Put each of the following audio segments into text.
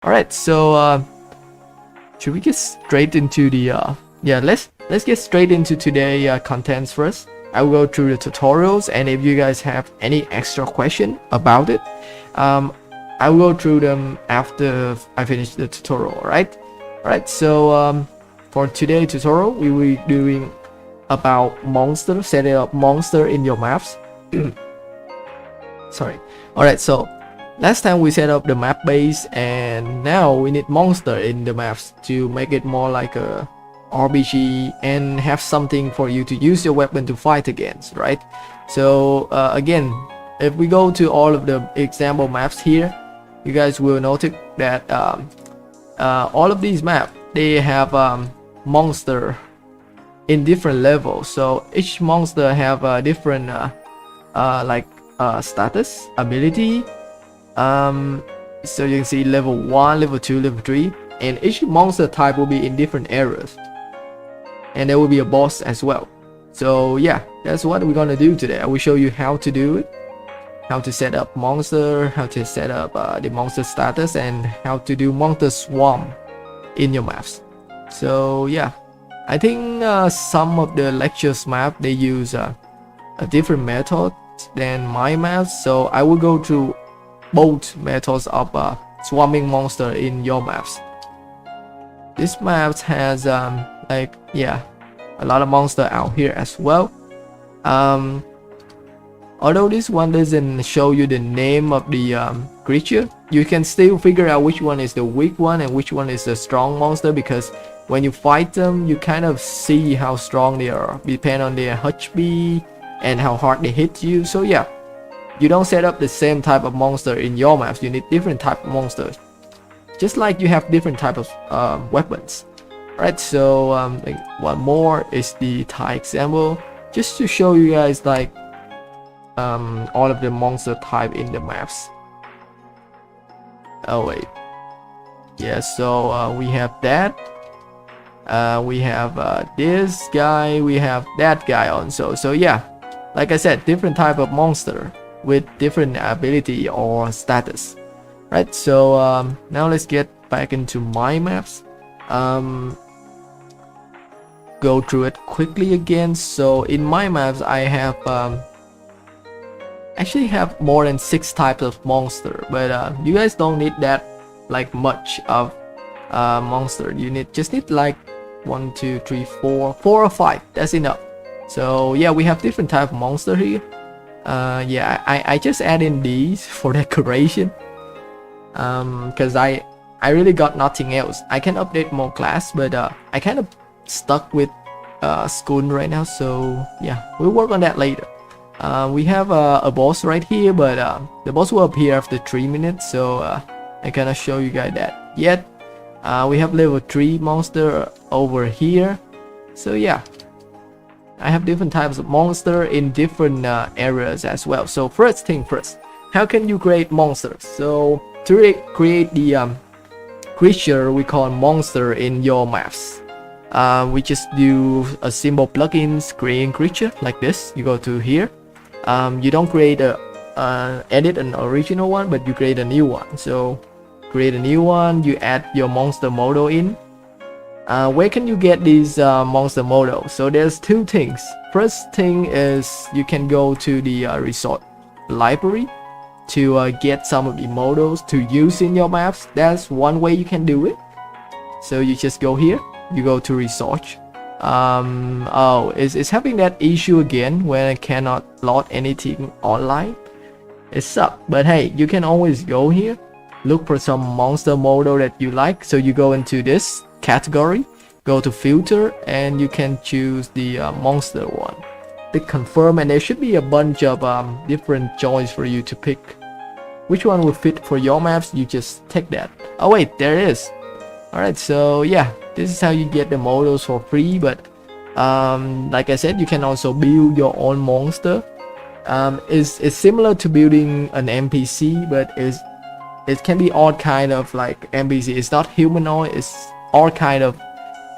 All right, so should we get straight into the yeah, let's get straight into today contents first. I will go through the tutorials, and if you guys have any extra question about it, I will go through them after I finish the tutorial. All right, so for today's tutorial we will be doing about monster, setting up monster in your maps. Sorry. All right, so last time we set up the map base, and now we need monster in the maps to make it more like a RPG and have something for you to use your weapon to fight against, right? So again, if we go to all of the example maps here, you guys will notice that all of these maps, they have monster in different levels. So each monster have a different status, ability. So you can see level 1, level 2, level 3, and each monster type will be in different areas, and there will be a boss as well. So yeah, that's what we're gonna do today. I will show you how to do it, how to set up monster, how to set up the monster status, and how to do monster swarm in your maps. So yeah, I think some of the lectures map, they use a different method than my maps, so I will go through both methods of swarming monster in your maps. This map has a lot of monster out here as well. Although this one doesn't show you the name of the creature, you can still figure out which one is the weak one and which one is the strong monster, because when you fight them, you kind of see how strong they are, depend on their HP and how hard they hit you. So yeah, you don't set up the same type of monster in your maps. You need different type of monsters, just like you have different type of weapons. Right, so like one more is the Thai example, just to show you guys like all of the monster type in the maps. Oh wait, yeah, so we have that, we have this guy, we have that guy also. So yeah, like I said, different type of monster with different ability or status. Right, so now let's get back into my maps. Go through it quickly again. So in my maps, I have actually have more than 6 types of monster, but you guys don't need that like much of monster. You just need like 1, 2, 3, 4 or 5. That's enough. So yeah, we have different type of monster here. Yeah, I just add in these for decoration, because I really got nothing else. I can update more class, but I kind of stuck with school right now, so yeah, we'll work on that later. We have a boss right here, but the boss will appear after 3 minutes, so I cannot show you guys that yet. We have level 3 monster over here. So yeah, I have different types of monster in different areas as well. So first thing first, how can you create monsters? So to create the creature we call monster in your maps, we just do a simple plugins creating creature like this. You go to here, you don't create edit an original one, but you create a new one. So create a new one, you add your monster model in. Where can you get these monster models? So there's 2 things. First thing is you can go to the resort library to get some of the models to use in your maps. That's one way you can do it. So you just go here, you go to research. Oh, it's having that issue again when I cannot load anything online. It sucks, but hey, you can always go here, look for some monster model that you like. So you go into this category, go to filter, and you can choose the monster one. Click confirm, and there should be a bunch of different choices for you to pick. Which one will fit for your maps, you just take that. Oh wait, there it is. Alright, so yeah, this is how you get the models for free, but like I said, you can also build your own monster. It's similar to building an NPC, but it can be all kind of like NPC. It's not humanoid, it's all kind of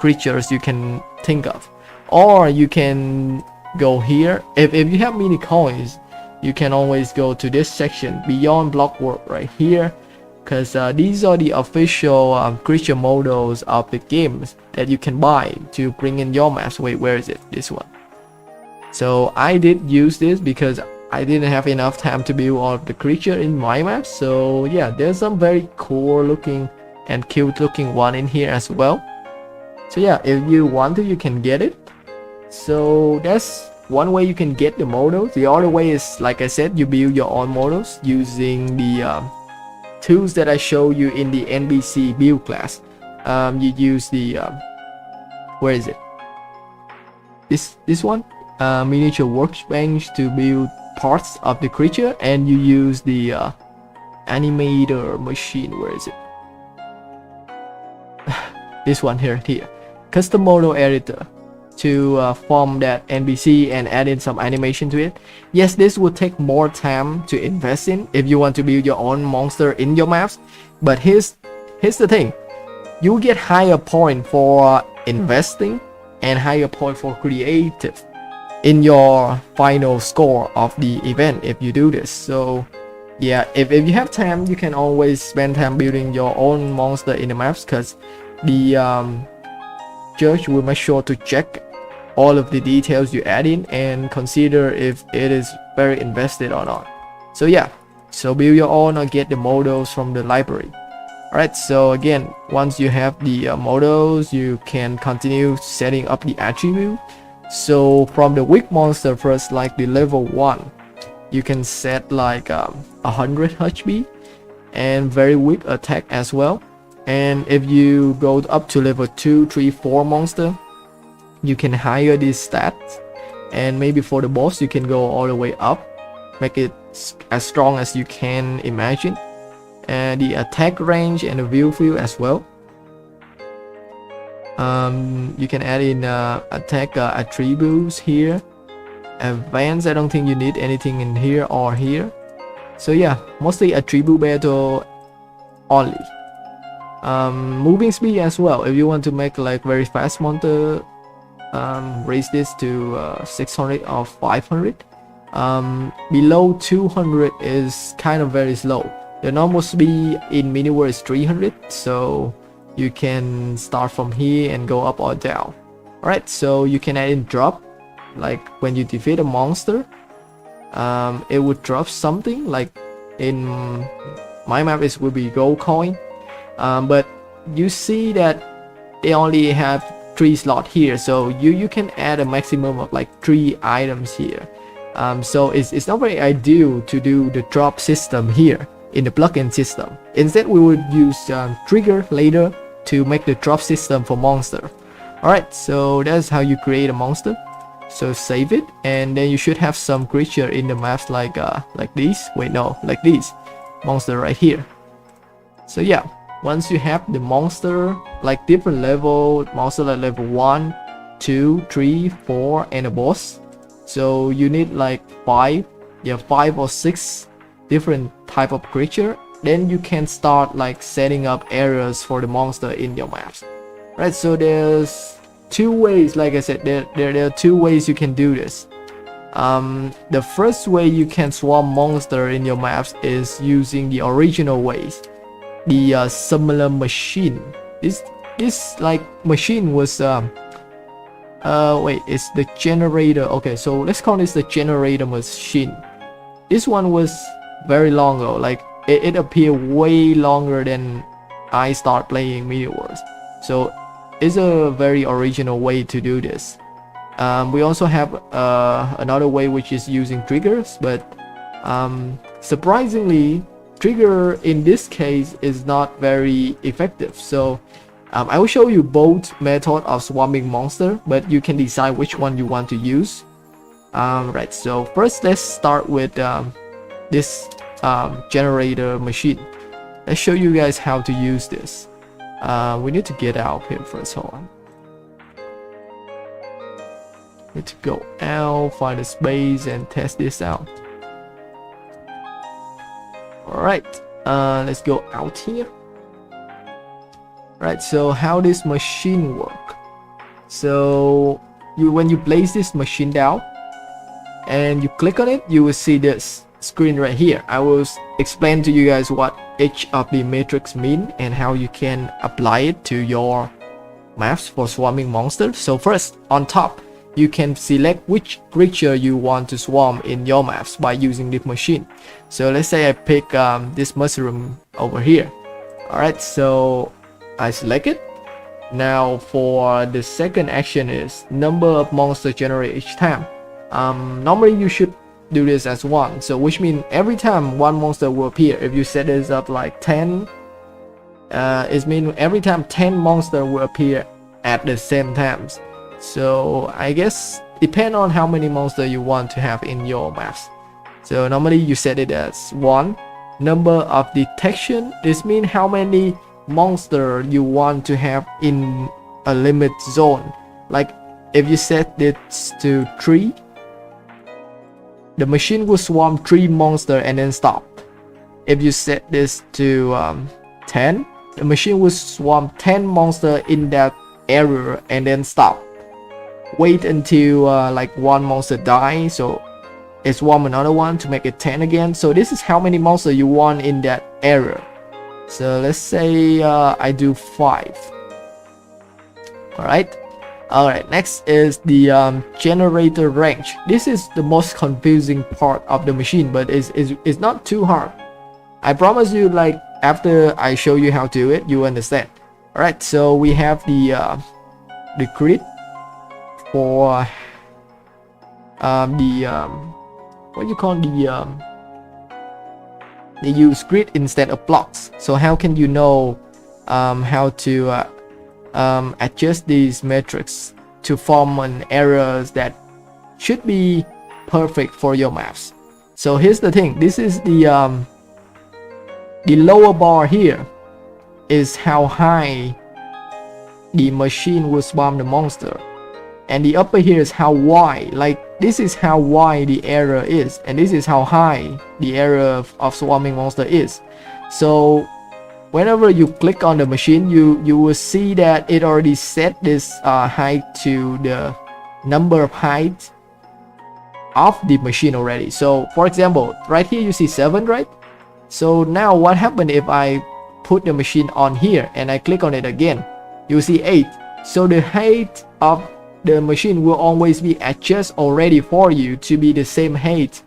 creatures you can think of. Or you can go here, if you have mini coins, you can always go to this section beyond block work right here, because these are the official creature models of the games that you can buy to bring in your maps. Wait, where is it? This one. So I did use this because I didn't have enough time to build all of the creature in my map. So yeah, there's some very cool looking and cute looking one in here as well. So yeah, if you want to, you can get it. So that's one way you can get the models. The other way is, like I said, you build your own models using the tools that I show you in the NBC build class. You use the where is it? This one, miniature workbench to build parts of the creature, and you use the animator machine. Where is it? This one here, custom model editor, to form that NPC and add in some animation to it. Yes, this would take more time to invest in if you want to build your own monster in your maps, but here's the thing: you get higher point for investing and higher point for creative in your final score of the event if you do this. So yeah, if you have time, you can always spend time building your own monster in the maps, because the judge will make sure to check all of the details you add in and consider if it is very invested or not. So yeah, so build your own or get the models from the library. Alright, so again, once you have the models, you can continue setting up the attribute. So from the weak monster first, like the level 1, you can set like 100 HP and very weak attack as well. And if you go up to level 2, 3, 4 monster, you can higher these stats, and maybe for the boss you can go all the way up, make it as strong as you can imagine, and the attack range and the view field as well. You can add in attack attributes here. Advanced, I don't think you need anything in here or here. So yeah, mostly attribute battle only. Moving speed as well. If you want to make like very fast monster, raise this to 600 or 500. Below 200 is kind of very slow. The normal speed in mini world is 300, so you can start from here and go up or down. Alright, so you can add in drop, like when you defeat a monster, it would drop something. Like in my map, it will be gold coin. But you see that they only have 3 slots here, so you can add a maximum of like 3 items here. So it's not very ideal to do the drop system here in the plugin system. Instead, we would use trigger later to make the drop system for monster. Alright, so that's how you create a monster. So save it, and then you should have some creature in the maps like these. Wait, no, like these monster right here. So yeah, once you have the monster, like different level monster, like level 1, 2, 3, 4, and a boss. So you need like 5 or 6 different type of creature. Then you can start like setting up areas for the monster in your maps. Right, so there's 2 ways. Like I said, there are 2 ways you can do this. The first way you can swarm monster in your maps is using the original ways, the similar machine. This like machine was wait, it's the generator. Okay, so let's call this the generator machine. This one was very long ago, like it appeared way longer than I start playing Media Wars. So it's a very original way to do this. We also have another way, which is using triggers, but surprisingly, trigger in this case is not very effective. So I will show you both method of swarming monster, but you can decide which one you want to use. Right, so first let's start with this generator machine. Let's show you guys how to use this. We need to get out here first. Hold on. Need to go out, find a space, and test this out. Alright, let's go out here. Right, so how this machine work? So when you place this machine down and you click on it, you will see this. screen right here, I will explain to you guys what each of the matrix mean and how you can apply it to your maps for swarming monsters. So first, on top, you can select which creature you want to swarm in your maps by using this machine. So let's say I pick this mushroom over here. Alright, so I select it. Now for the second action is number of monsters generated each time. Normally you should do this as 1, so which means every time one monster will appear. If you set this up like 10, it means every time 10 monsters will appear at the same times. So I guess depend on how many monsters you want to have in your maps. So normally you set it as 1. Number of detection, this means how many monster you want to have in a limit zone. Like if you set this to 3, the machine will swarm 3 monsters and then stop. If you set this to 10, the machine will swarm 10 monsters in that area and then stop. Wait until like one monster dies, so it swarm another one to make it 10 again. So this is how many monsters you want in that area. So let's say I do 5. Alright, next is the generator range. This is the most confusing part of the machine, but it's not too hard. I promise you, like after I show you how to do it, you understand. Alright, so we have the grid for what you call they use grid instead of blocks. So how can you know how to adjust these metrics to form an areas that should be perfect for your maps? So here's the thing, this is the lower bar here is how high the machine will swarm the monster, and the upper here is how wide, like this is how wide the area is, and this is how high the area of swarming monster is. So whenever you click on the machine, you will see that it already set this height to the number of height of the machine already. So for example, right here you see 7, right? So now what happened if I put the machine on here and I click on it again? You see 8. So the height of the machine will always be adjusted already for you to be the same height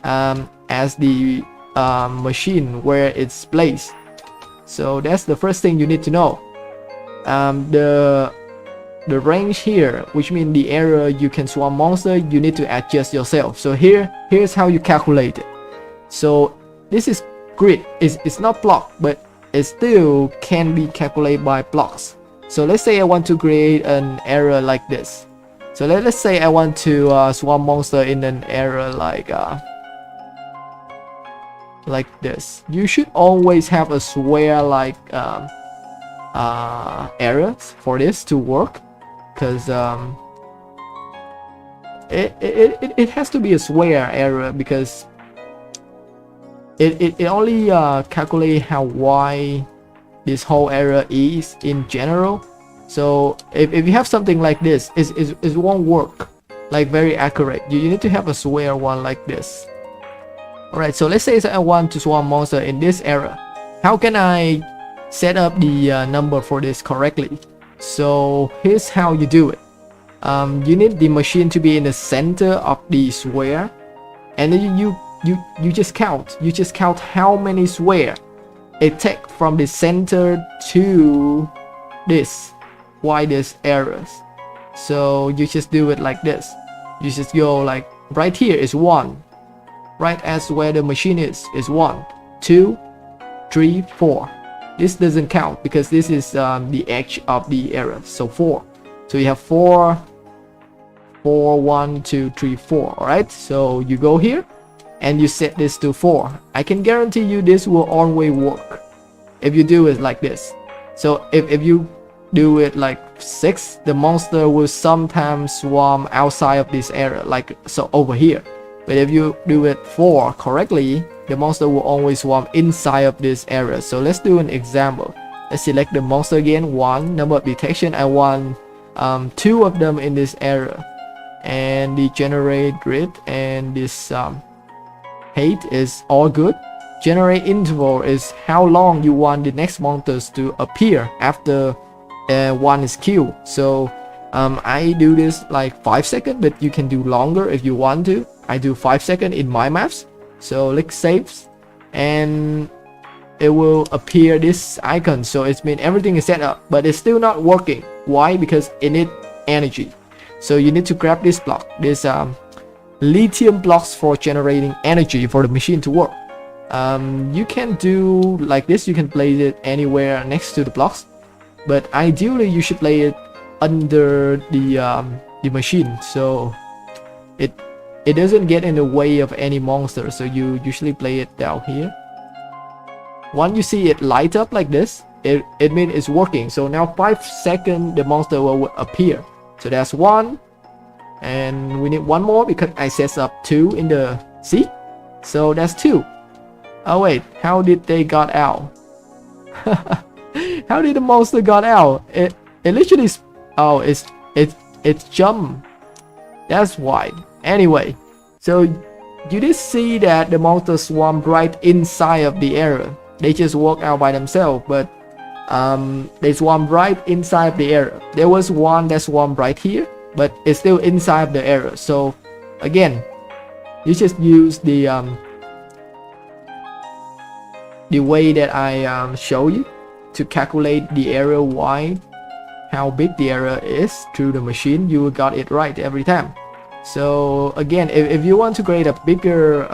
as the machine where it's placed. So that's the first thing you need to know. The range here, which means the area you can swarm monster, you need to adjust yourself. So here's how you calculate it. So this is grid. It's not block, but it still can be calculated by blocks. So let's say I want to create an area like this. So let's say I want to swarm monster in an area like this. You should always have a square like area for this to work, because it has to be a square area, because it only calculates how wide this whole area is in general. So if you have something like this, it won't work like very accurate. You need to have a square one like this. Alright, so let's say I want to swarm monster in this area. How can I set up the number for this correctly? So here's how you do it. You need the machine to be in the center of the square, and then you just count. You just count how many square it takes from the center to this widest areas. So you just do it like this. You just go like right here is 1, right as where the machine is 1, 2, 3, 4. This doesn't count because this is the edge of the area. So 4. So you have 4, 1, 2, 3, 4. All right, so you go here and you set this to 4. I can guarantee you this will always work if you do it like this. So if you do it like 6, the monster will sometimes swarm outside of this area, like so over here. But if you do it 4 correctly, the monster will always swarm inside of this area. So let's do an example. Let's select the monster again. 1, number of detection, I want 2 of them in this area, and the generate grid, and this height is all good. Generate interval is how long you want the next monsters to appear after one is killed. So I do this like 5 seconds, but you can do longer if you want to. I do 5 seconds in my maps. So click saves, and it will appear this icon. So it's mean everything is set up, but it's still not working. Why? Because it needs energy. So you need to grab this block, this lithium blocks for generating energy for the machine to work. You can do like this. You can place it anywhere next to the blocks, but ideally you should place it under the machine, so it doesn't get in the way of any monster. So you usually play it down here. Once you see it light up like this, it means it's working. So now 5 seconds the monster will appear. So that's one, and we need one more because I set up 2 in the see. So that's 2. Oh wait, how did they got out? How did the monster got out? It literally it's jump. That's why. Anyway, so you did see that the monster swarm right inside of the area. They just walk out by themselves, but they swarm right inside the area. There was one that swarmed right here, but it's still inside the area. So again, you just use the way that I show you to calculate the area wide, how big the area is through the machine. You got it right every time. So again, if you want to create a bigger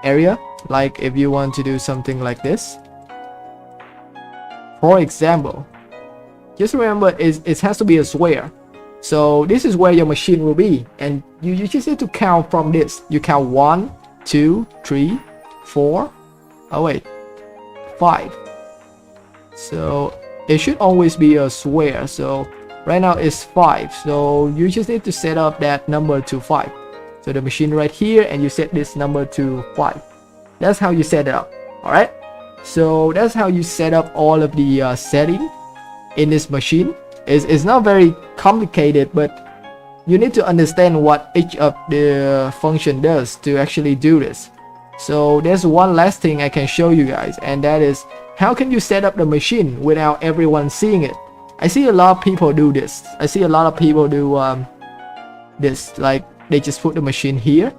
area, like if you want to do something like this, for example, just remember it has to be a square. So this is where your machine will be, and you just need to count from this. You count 1 2 3 4 oh wait 5. So it should always be a square. So right now it's 5, so you just need to set up that number to 5. So the machine right here, and you set this number to 5. That's how you set it up. All right, so that's how you set up all of the setting in this machine. It's not very complicated, but you need to understand what each of the function does to actually do this. So there's one last thing I can show you guys, and that is how can you set up the machine without everyone seeing it. I see a lot of people do this. I see a lot of people do this, like they just put the machine here,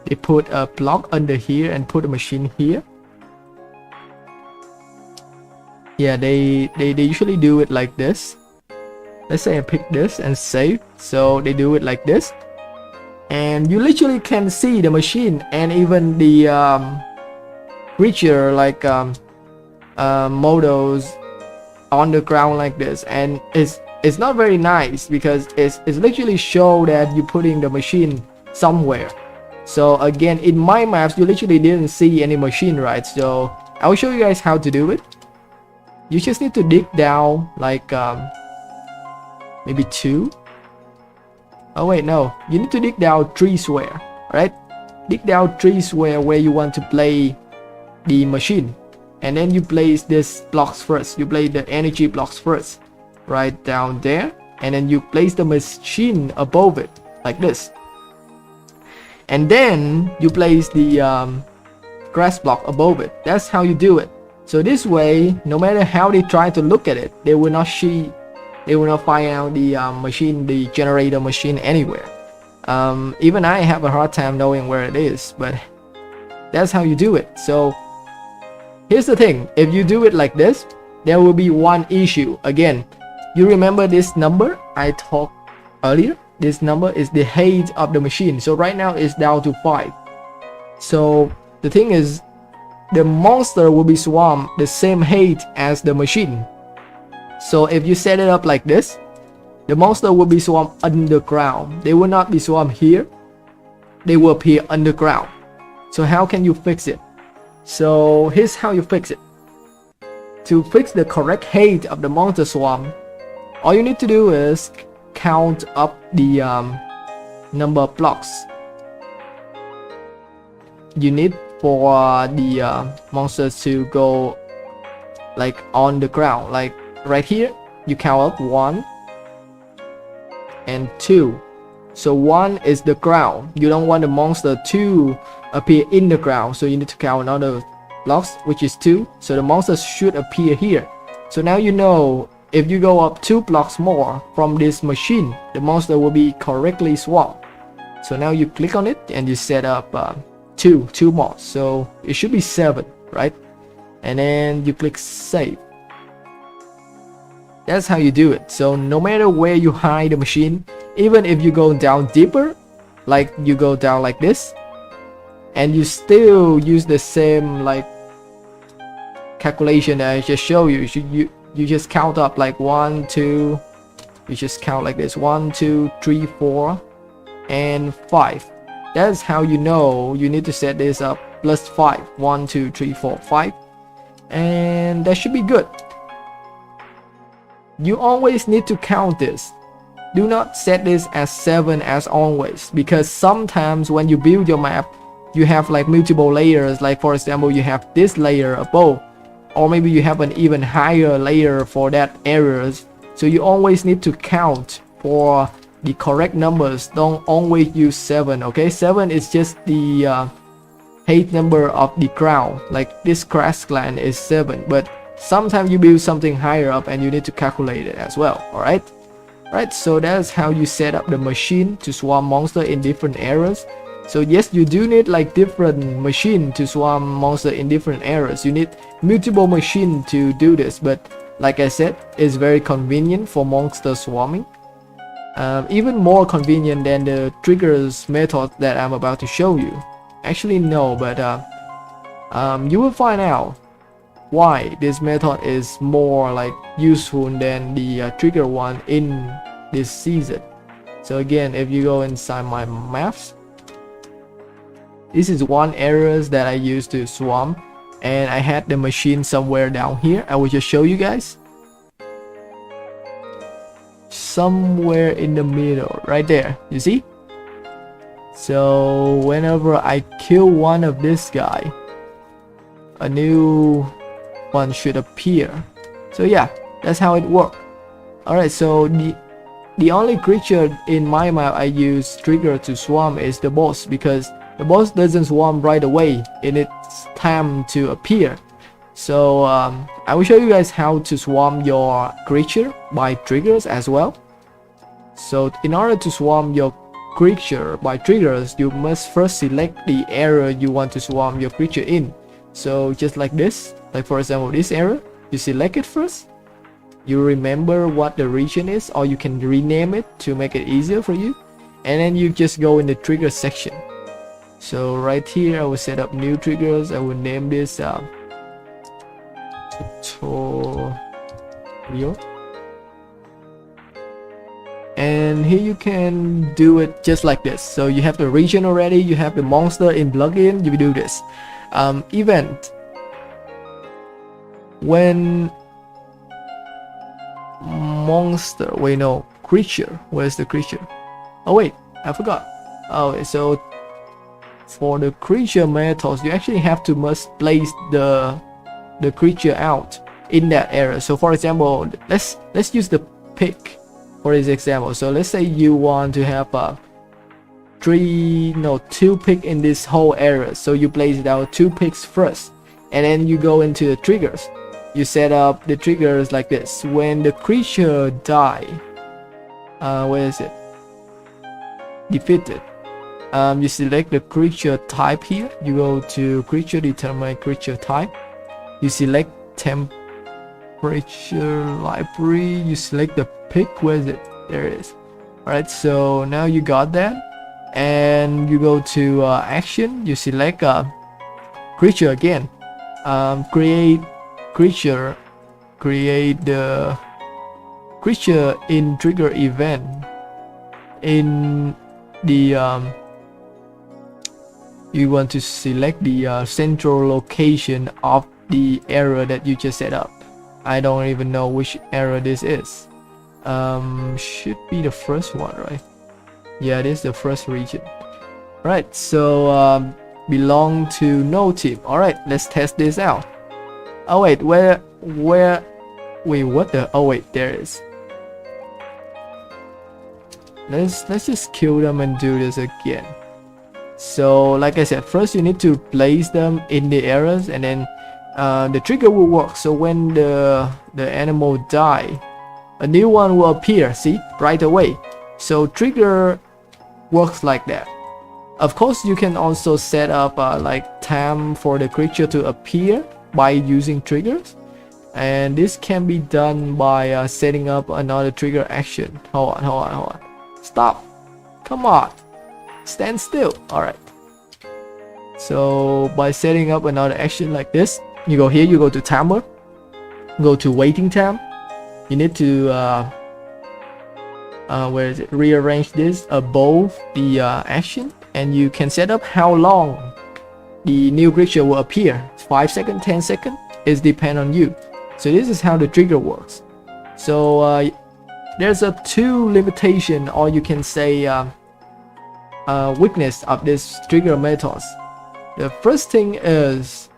they put a block under here and put the machine here. Yeah, they usually do it like this. Let's say I pick this and save. So they do it like this, and you literally can see the machine and even the creature like models on the ground like this. And it's not very nice because it's literally show that you're putting the machine somewhere. So again, in my maps you literally didn't see any machine, right? So I'll show you guys how to do it. You just need to dig down like maybe 2. Oh wait, no, you need to dig down 3 square, right? Dig down 3 square where you want to play the machine, and then you place this blocks first. You place the energy blocks first, right down there, and then you place the machine above it like this, and then you place the grass block above it. That's how you do it. So this way, no matter how they try to look at it, they will not see, they will not find out the machine, the generator machine anywhere. Even I have a hard time knowing where it is, but that's how you do it. So here's the thing, if you do it like this, there will be one issue. Again, you remember this number I talked earlier? This number is the height of the machine. So right now it's down to 5. So the thing is, the monster will be swarmed the same height as the machine. So if you set it up like this, the monster will be swarmed underground. They will not be swarmed here. They will appear underground. So how can you fix it? So here's how you fix it. To fix the correct height of the monster swarm, all you need to do is count up the number of blocks you need for the monsters to go like on the ground. Like right here, you count up 1 and 2 So 1 is the ground. You don't want the monster to appear in the ground, so you need to count another blocks, which is 2. So the monster should appear here. So now you know if you go up 2 blocks more from this machine, the monster will be correctly swamped. So now you click on it and you set up 2 more. So it should be 7, right? And then you click save. That's how you do it. So no matter where you hide the machine, even if you go down deeper, like you go down like this, and you still use the same like calculation that I just showed you, you just count up like 1, 2, you just count like this, 1, 2, 3, 4, and 5. That's how you know you need to set this up plus 5. 1, 2, 3, 4, 5, and that should be good. You always need to count this. Do not set this as 7 as always, because sometimes when you build your map, you have like multiple layers. Like for example, you have this layer above, or maybe you have an even higher layer for that areas. So you always need to count for the correct numbers. Don't always use 7. Okay, 7 is just the height number of the ground. Like this grass land is 7, but sometimes you build something higher up and you need to calculate it as well. All right, so that's how you set up the machine to swarm monster in different areas. So yes, you do need like different machine to swarm monster in different areas. You need multiple machine to do this, but like I said, it's very convenient for monster swarming. Even more convenient than the triggers method that I'm about to show you. Actually no, but you will find out why this method is more like useful than the trigger one in this season. So again, if you go inside my maps, this is one areas that I used to swarm, and I had the machine somewhere down here. I will just show you guys. Somewhere in the middle, right there, you see? So whenever I kill one of this guy, a new one should appear. So yeah, that's how it works. Alright, so the only creature in my map I use trigger to swarm is the boss, because the boss doesn't swarm right away. It needs time to appear. So I will show you guys how to swarm your creature by triggers as well. So in order to swarm your creature by triggers, you must first select the area you want to swarm your creature in. So just like this, like for example this area, you select it first, you remember what the region is, or you can rename it to make it easier for you, and then you just go in the trigger section. So right here I will set up new triggers. I will name this tutorial, and here you can do it just like this. So you have the region already, you have the monster in plugin, you do this. Event, when monster, wait no, creature, where's the creature? Oh wait, I forgot. Oh, so for the creature methods, you actually have to must place the creature out in that area. So for example, let's use the pig for this example. So let's say you want to have a 2 pig in this whole area. So you place down 2 pigs first, and then you go into the triggers. You set up the triggers like this. When the creature die, where is it? Defeated. You select the creature type here. You go to creature, determine creature type. You select temperature library. You select the pig. Where is it? There it is. Alright, so now you got that, and you go to action. You select creature again. Create creature. Create the creature in trigger event in the you want to select the central location of the area that you just set up. I don't even know which area this is. Should be the first one, right? Yeah, it is the first region. Right, so belong to no team. Alright, let's test this out. Oh wait, wait, what the, oh wait, there it is. let's just kill them and do this again. So like I said, first you need to place them in the areas, and then the trigger will work. So when the animal die, a new one will appear, see, right away. So trigger works like that. Of course, you can also set up like time for the creature to appear by using triggers, and this can be done by setting up another trigger action. Hold on. Stop. Come on. Stand still. Alright. So by setting up another action like this, you go here, you go to timer, go to waiting time. You need to where is it? Rearrange this above the action, and you can set up how long the new creature will appear. 5 seconds, 10 seconds. It depends on you. So this is how the trigger works. So there's a two limitation, or you can say weakness of this trigger methods. The first thing is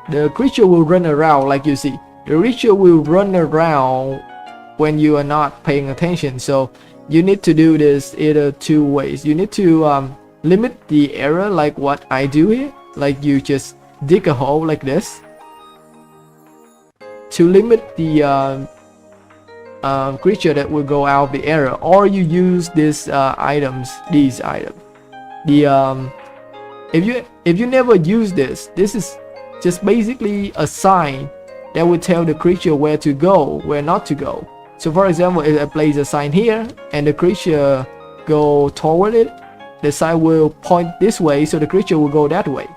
the creature will run around, like you see. The creature will run around when you are not paying attention. So you need to do this either two ways. You need to limit the area like what I do here. Like you just dig a hole like this to limit the creature that will go out of the area, or you use these items. If you never use this is just basically a sign that will tell the creature where to go, where not to go. So for example, if I place a sign here and the creature go toward it, the sign will point this way, so the creature will go that way.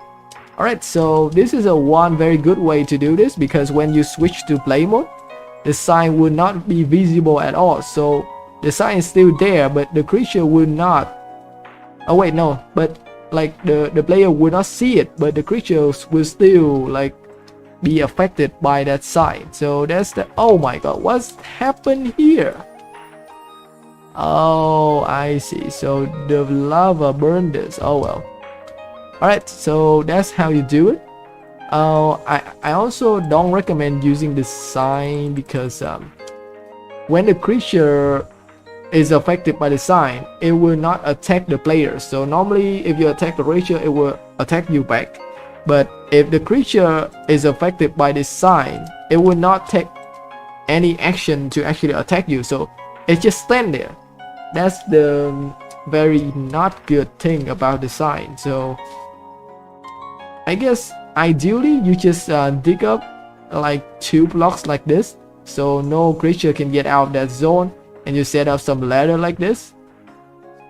Alright, so this is one very good way to do this, because when you switch to play mode, the sign will not be visible at all. So the sign is still there, but the creature will not. Oh wait, no, but like the player will not see it, but the creatures will still like be affected by that sign. So that's the, oh my god, what's happened here? Oh, I see. So the lava burned this. Oh well. Alright, so that's how you do it. I also don't recommend using this sign, because when the creature is affected by the sign, it will not attack the player. So normally if you attack the creature, it will attack you back. But if the creature is affected by this sign, it will not take any action to actually attack you. So it just stand there. That's the very not good thing about the sign. So I guess ideally you just dig up like 2 blocks like this, so no creature can get out of that zone, and you set up some ladder like this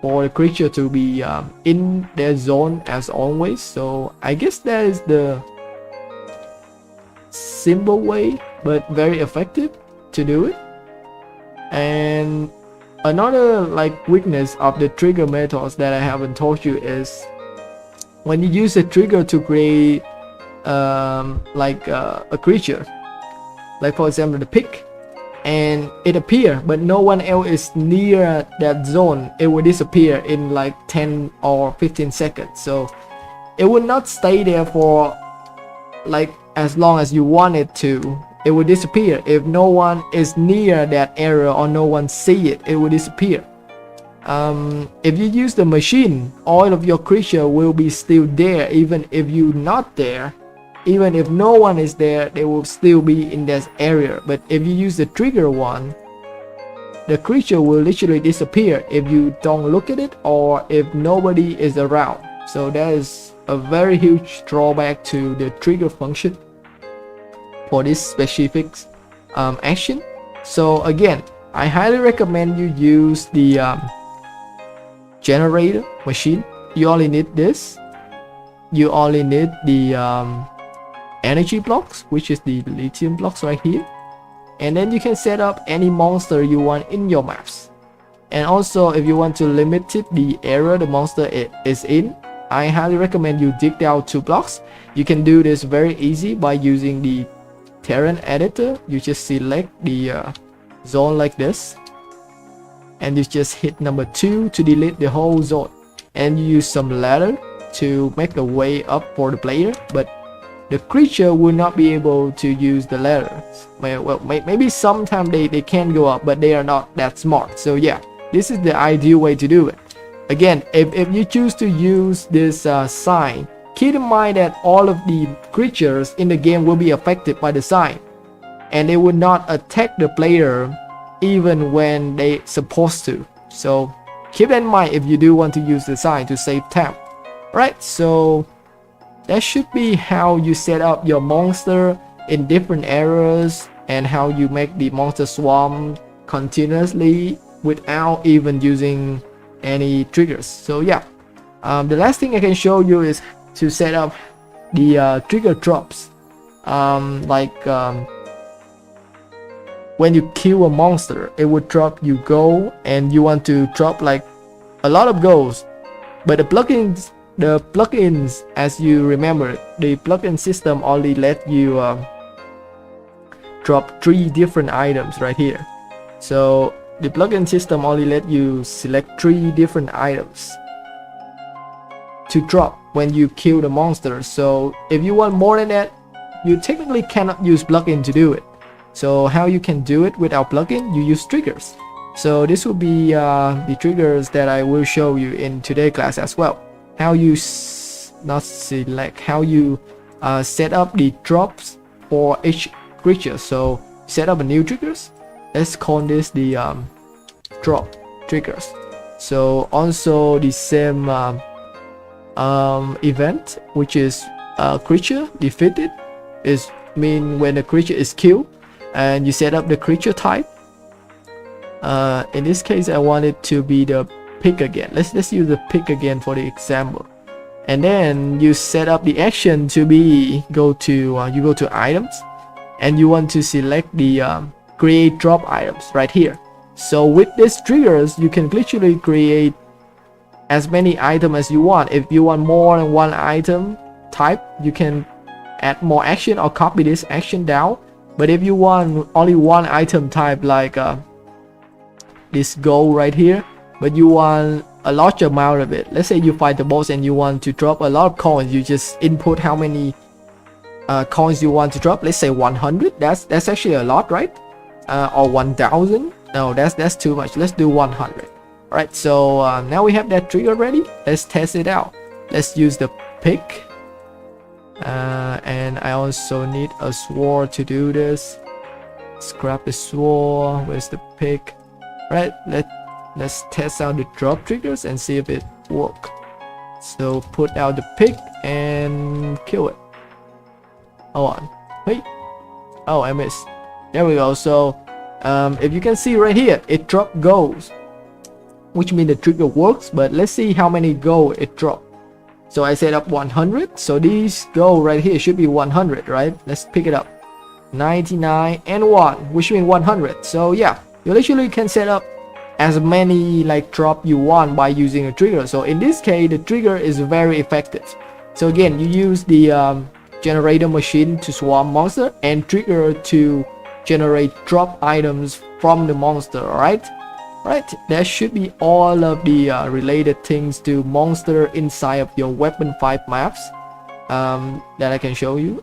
for the creature to be in their zone as always. So I guess that is the simple way but very effective to do it. And another like weakness of the trigger methods that I haven't told you is when you use a trigger to create a creature, like for example the pig, and it appear but no one else is near that zone, it will disappear in like 10 or 15 seconds. So it will not stay there for like as long as you want it to. It will disappear if no one is near that area or no one see it. It will disappear. If you use the machine, all of your creature will be still there, even if you're not there. Even if no one is there, they will still be in that area. But if you use the trigger one, the creature will literally disappear if you don't look at it or if nobody is around. So that is a very huge drawback to the trigger function for this specific action. So again, I highly recommend you use the generator machine. You only need this. You only need the energy blocks, which is the lithium blocks right here, and then you can set up any monster you want in your maps. And also if you want to limit it, the area the monster is in, I highly recommend you dig down 2 blocks. You can do this very easy by using the terrain editor. You just select the zone like this, and you just hit number 2 to delete the whole zone, and you use some ladder to make a way up for the player, but the creature will not be able to use the ladder. Well, maybe sometimes they can go up, but they are not that smart. So yeah, This is the ideal way to do it. Again, if you choose to use this sign, keep in mind that all of the creatures in the game will be affected by the sign, and they will not attack the player even when they supposed to. So keep that in mind if you do want to use the sign to save time. Right, so that should be how you set up your monster in different areas, and how you make the monster swarm continuously without even using any triggers. So yeah, the last thing I can show you is to set up the trigger drops. When you kill a monster, it would drop you gold, and you want to drop like a lot of golds. But the plugins, as you remember, the plugin system only let you drop 3 different items right here. So the plugin system only let you select 3 different items to drop when you kill the monster. So if you want more than that, you technically cannot use plugin to do it. So how you can do it without plugin? You use triggers. So this will be the triggers that I will show you in today's class as well. How you how you set up the drops for each creature. So set up a new triggers. Let's call this the drop triggers. So also the same event, which is creature defeated, is mean when the creature is killed, and you set up the creature type. In this case, I want it to be the pig again. Let's use the pig again for the example. And then you set up the action to be you go to items, and you want to select the create drop items right here. So with these triggers, you can literally create as many items as you want. If you want more than one item type, you can add more action or copy this action down. But if you want only one item type, like this gold right here, but you want a large amount of it, let's say you fight the boss and you want to drop a lot of coins, you just input how many coins you want to drop. Let's say 100. That's actually a lot, right? Or 1000. No, that's too much. Let's do 100. All right, so now we have that trigger ready. Let's test it out. Let's use the pig, and I also need a sword to do this. Scrap the sword. Where's the pig? All right, let's test out the drop triggers and see if it works. So put out the pig and kill it. Hold on. Wait. Oh, I missed. There we go. So if you can see right here, it dropped golds, which means the trigger works. But let's see how many gold it dropped. So I set up 100. So these gold right here should be 100, right? Let's pick it up. 99 and 1, which means 100. So yeah, you literally can set up as many like drop you want by using a trigger. So in this case, the trigger is very effective. So again, you use the generator machine to swarm monster, and trigger to generate drop items from the monster. Right, that should be all of the related things to monster inside of your weapon 5 maps that I can show you.